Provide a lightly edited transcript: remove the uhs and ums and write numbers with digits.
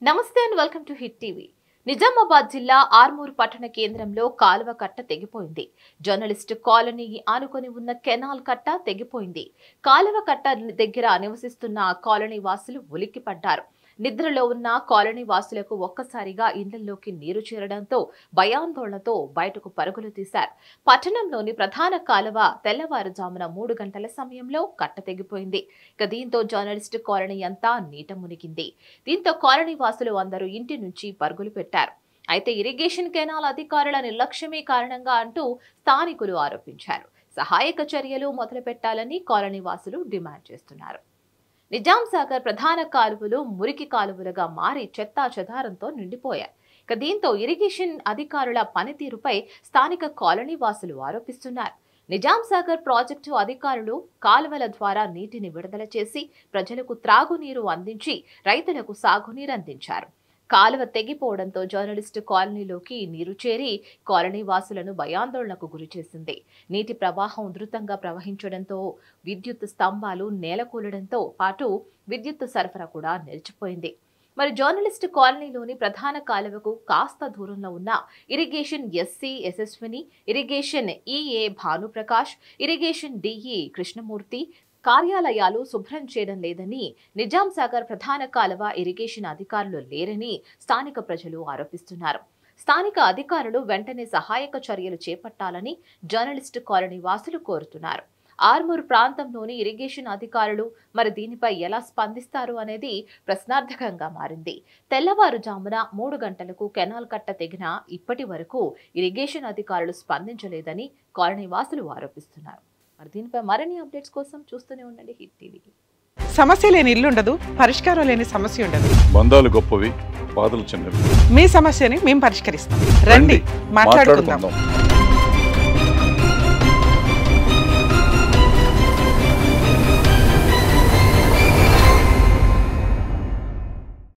నమస్తే and welcome to hit TV. Nizamabad జిల్లా ఆర్మూర్ పట్టణ కేంద్రంలో కాలువ కట్ట తెగిపోయింది. జర్నలిస్ట్ కాలనీ ఆనుకొని ఉన్న కెనాల్ కట్ట తెగిపోయింది. కాలువ కట్ట దగ్గర నివసిస్తున్న కాలనీ వాసులు ఉలిక్కిపడ్డారు. నిద్రలో ఉన్న కాలనీ వాసులకు ఒక్కసారిగా ఇళ్లలోకి నీరు చేరడంతో భయాందోళనతో బయటకు పరుగులు తీశారు. పట్టణంలోని ప్రధాన కాలువ తెల్లవారుజామున 3 గంటల సమయంలో కట్ట తెగిపోయింది. దీంతో జర్నలిస్ట్ కాలనీ అంతా నీట మునిగింది. దీంతో కాలనీ వాసులు అందరూ ఇంటి నుంచి పరుగులు పెట్టారు. అయితే ఇరిగేషన్ కెనాల్ అధికారుల నిర్లక్ష్యమే కారణంగా అంటూ స్థానికులు ఆరోపించారు. సహాయక చర్యలు మొదలుపెట్టాలని కాలనీ వాసులు డిమాండ్ చేస్తున్నారు. నిజాం సాగర్ ప్రధాన కాలువలు మురికి కాలువలుగా మారి చెత్తా చెదారంతో నిండిపోయాయి. దీంతో ఇరిగేషన్ అధికారుల పనితీరుపై స్థానిక కాలనీ వాసులు ఆరోపిస్తున్నారు. నిజాం సాగర్ ప్రాజెక్టు అధికారులు కాలువల ద్వారా నీటిని విడుదల చేసి ప్రజలకు త్రాగునీరు అందించి రైతులకు సాగునీరు అందించారు. కాలువ తెగిపోవడంతో జర్నలిస్టు కాలనీలోకి నీరు చేరి కాలనీ వాసులను భయాందోళనకు గురిచేసింది. నీటి ప్రవాహం ఉధృతంగా ప్రవహించడంతో విద్యుత్ స్తంభాలు నేలకూలడంతో పాటు విద్యుత్ సరఫరా కూడా నిలిచిపోయింది. మరి జర్నలిస్టు కాలనీలోని ప్రధాన కాలువకు కాస్త దూరంలో ఉన్న irrigation SE Yashaswini, irrigation AE Bhanuprakash, irrigation DE Krishnamurthy కార్యాలయాలు శుభ్రం చేయడం లేదని, నిజాం సాగర్ ప్రధాన కాలువ ఇరిగేషన్ అధికారులు లేరని స్థానిక ప్రజలు ఆరోపిస్తున్నారు. స్థానిక అధికారులు వెంటనే సహాయక చర్యలు చేపట్టాలని జర్నలిస్టు కాలనీ వాసులు కోరుతున్నారు. ఆర్మూర్ ప్రాంతంలోని ఇరిగేషన్ అధికారులు మరి దీనిపై ఎలా స్పందిస్తారు అనేది ప్రశ్నార్థకంగా మారింది. తెల్లవారుజామున 3 గంటలకు కెనాల్ కట్ట తెగినా ఇప్పటి వరకు ఇరిగేషన్ అధికారులు స్పందించలేదని కాలనీ వాసులు ఆరోపిస్తున్నారు. మరి దీనిపై మరిన్ని అప్డేట్స్ కోసం చూస్తూనే ఉండండి హిట్ టీవీ. సమస్య లేని ఇల్లు ఉండదు, పరిష్కారం లేని సమస్య ఉండదు. బంధాలు గొప్పవి, బాధలు చిన్నవి. మీ సమస్యని మేము పరిష్కరిస్తాం. రండి మాట్లాడుకుందాం.